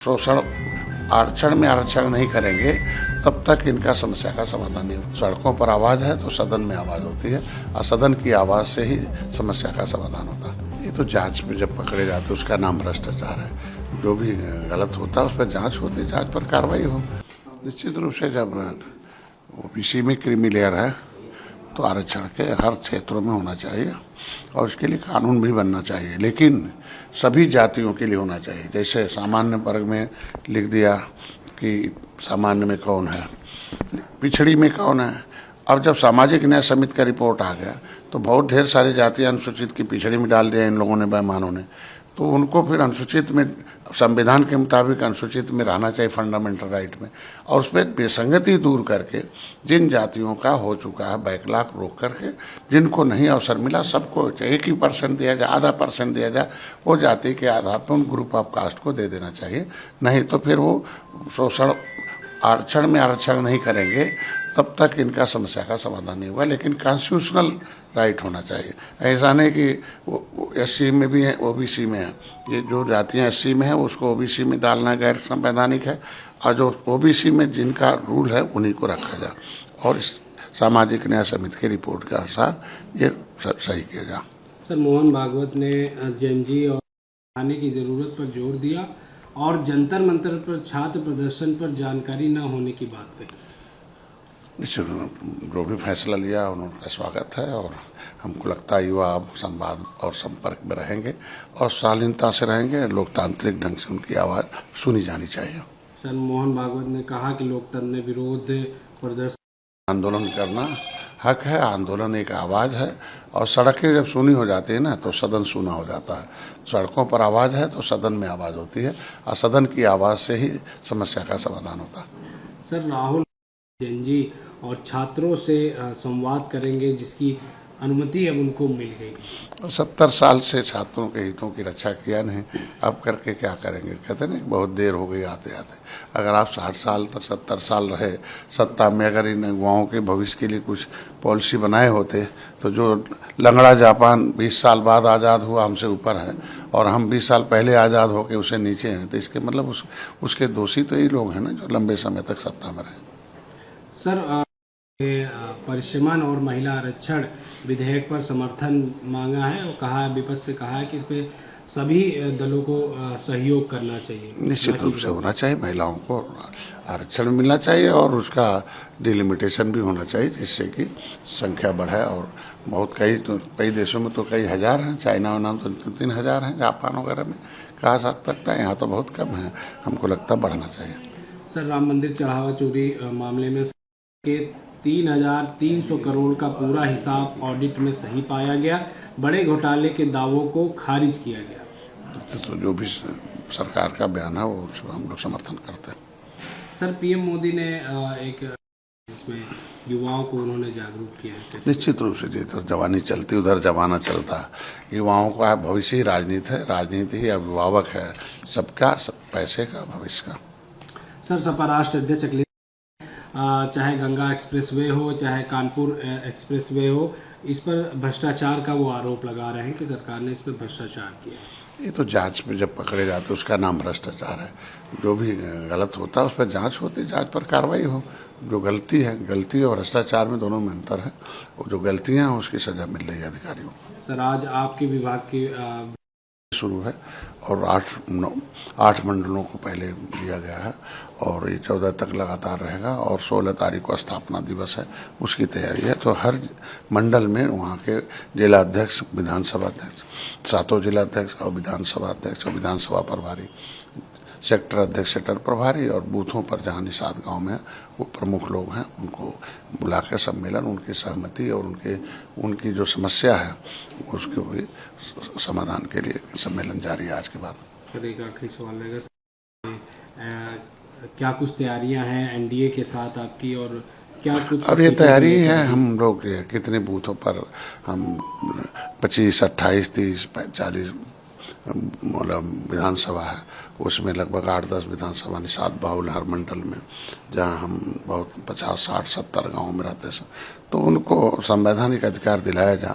शोषण आरक्षण में आरक्षण नहीं करेंगे तब तक इनका समस्या का समाधान नहीं होगा। सड़कों पर आवाज है तो सदन में आवाज होती है और सदन की आवाज से ही समस्या का समाधान होता है। ये तो जांच में जब पकड़े जाते उसका नाम भ्रष्टाचार है। जो भी गलत होता है उस पर जांच होती, जांच पर कार्रवाई हो। निश्चित रूप से जब ओबीसी में क्रीमी लेयर है तो आरक्षण के हर क्षेत्रों में होना चाहिए और उसके लिए कानून भी बनना चाहिए, लेकिन सभी जातियों के लिए होना चाहिए। जैसे सामान्य वर्ग में लिख दिया कि सामान्य में कौन है, पिछड़ी में कौन है। अब जब सामाजिक न्याय समिति का रिपोर्ट आ गया तो बहुत ढेर सारी जातियां अनुसूचित की पिछड़ी में डाल दिया इन लोगों ने, बेईमानों ने। तो उनको फिर अनुसूचित में, संविधान के मुताबिक अनुसूचित में रहना चाहिए, फंडामेंटल राइट में। और उसमें बेसंगति दूर करके जिन जातियों का हो चुका है बैकलॉग रोक करके, जिनको नहीं अवसर मिला सबको 1% दिया जाए, आधा % दिया जाए, वो जाति के आधार पर उन ग्रुप ऑफ कास्ट को दे देना चाहिए। नहीं तो फिर वो शोषण आरक्षण में आरक्षण नहीं करेंगे तब तक इनका समस्या का समाधान नहीं होगा। लेकिन कॉन्स्टिट्यूशनल राइट होना चाहिए। ऐसा नहीं कि वो SC में भी है, OBC में है। ये जो जातियां SC में है उसको OBC में डालना गैर संवैधानिक है, और जो OBC में जिनका रूल है उन्हीं को रखा जाए। और इस सामाजिक न्याय समिति की रिपोर्ट के अनुसार ये सही किया जाए। सर, मोहन भागवत ने जेएनजी और आने की जरूरत पर जोर दिया और जंतर मंतर पर छात्र प्रदर्शन पर जानकारी न होने की बात कही। जो भी फैसला लिया उनका स्वागत है और हमको लगता है युवा अब संवाद और संपर्क में रहेंगे और शालीनता से रहेंगे। लोकतांत्रिक ढंग से उनकी आवाज़ सुनी जानी चाहिए। सर, मोहन भागवत ने कहा कि लोकतंत्र में विरोध प्रदर्शन आंदोलन करना हक है, आंदोलन एक आवाज़ है और सड़कें जब सुनी हो जाती है ना तो सदन सुना हो जाता है। सड़कों पर आवाज़ है तो सदन में आवाज़ होती है और सदन की आवाज़ से ही समस्या का समाधान होता है। सर, राहुल जेएनजी और छात्रों से संवाद करेंगे जिसकी अनुमति अब उनको मिल गई। 70 साल से छात्रों के हितों की रक्षा किया नहीं, अब करके क्या करेंगे। कहते हैं ना बहुत देर हो गई आते आते। अगर आप 60 साल तक 70 साल रहे सत्ता में, अगर इन युवाओं के भविष्य के लिए कुछ पॉलिसी बनाए होते तो जो लंगड़ा जापान 20 साल बाद आज़ाद हुआ हमसे ऊपर है और हम 20 साल पहले आज़ाद होकर उसे नीचे हैं, तो इसके मतलब उसके दोषी तो यही लोग हैं ना जो लंबे समय तक सत्ता में रहे। सर, परिसीमन और महिला आरक्षण विधेयक पर समर्थन मांगा है और कहा, विपक्ष से कहा है कि इस पे सभी दलों को सहयोग करना चाहिए। निश्चित रूप से होना चाहिए, महिलाओं को आरक्षण मिलना चाहिए और उसका डिलिमिटेशन भी होना चाहिए जिससे कि संख्या बढ़े। और बहुत कई देशों में तो कई हजार हैं, चाइना नाम तो 3 हजार हैं, जापान वगैरह में कहा जा सकता है, यहाँ तो बहुत कम है। हमको लगता है बढ़ना चाहिए। सर, राम मंदिर चढ़ावा चोरी मामले में के 3,300 करोड़ का पूरा हिसाब ऑडिट में सही पाया गया। बड़े घोटाले के दावों को खारिज किया गया। तो जो भी सरकार का बयान है वो हम लोग समर्थन करते हैं। सर, पीएम मोदी ने एक इसमें युवाओं को उन्होंने जागरूक किया है। निश्चित रूप से जिधर जवानी चलती उधर जमाना चलता है। युवाओं का भविष्य ही राजनीति है, राजनीति ही अभिभावक है सबका, पैसे का, भविष्य का। सर, सपा राष्ट्र अध्यक्ष अखिलेश, चाहे गंगा एक्सप्रेसवे हो चाहे कानपुर एक्सप्रेसवे हो, इस पर भ्रष्टाचार का वो आरोप लगा रहे हैं कि सरकार ने इस पर भ्रष्टाचार किया। ये तो जांच में जब पकड़े जाते उसका नाम भ्रष्टाचार है। जो भी गलत होता है उस पर जांच होती, जांच पर कार्रवाई हो। जो गलती है, गलती और भ्रष्टाचार में दोनों में अंतर है। वो जो गलतियां हैं उसकी सजा मिल रही है अधिकारियों को। सर, आज आपके विभाग की शुरू है और 8 मंडलों को पहले लिया गया है और ये 14 तक लगातार रहेगा और 16 तारीख को स्थापना दिवस है, उसकी तैयारी है। तो हर मंडल में वहाँ के जिला अध्यक्ष, विधानसभा अध्यक्ष, 7 जिला अध्यक्ष और विधानसभा अध्यक्ष और विधानसभा प्रभारी, सेक्टर अध्यक्ष, सेक्टर प्रभारी और बूथों पर जहाँ निषाद गांव में वो प्रमुख लोग हैं उनको बुला के सम्मेलन, उनकी सहमति और उनकी जो समस्या है उसके भी समाधान के लिए सम्मेलन जारी है आज के बाद। सर, एक आखिरी सवाल रहेगा, क्या कुछ तैयारियां हैं एनडीए के साथ आपकी और क्या कुछ? अब ये तैयारी है, हम लोग कितने बूथों पर हम 25, 28, 30, 40 मतलब विधानसभा है, उसमें लगभग 8-10 विधानसभा निषाद बाहुल हर मंडल में, जहां हम बहुत 50, 60, 70 गाँव में रहते हैं, तो उनको संवैधानिक अधिकार दिलाया जाए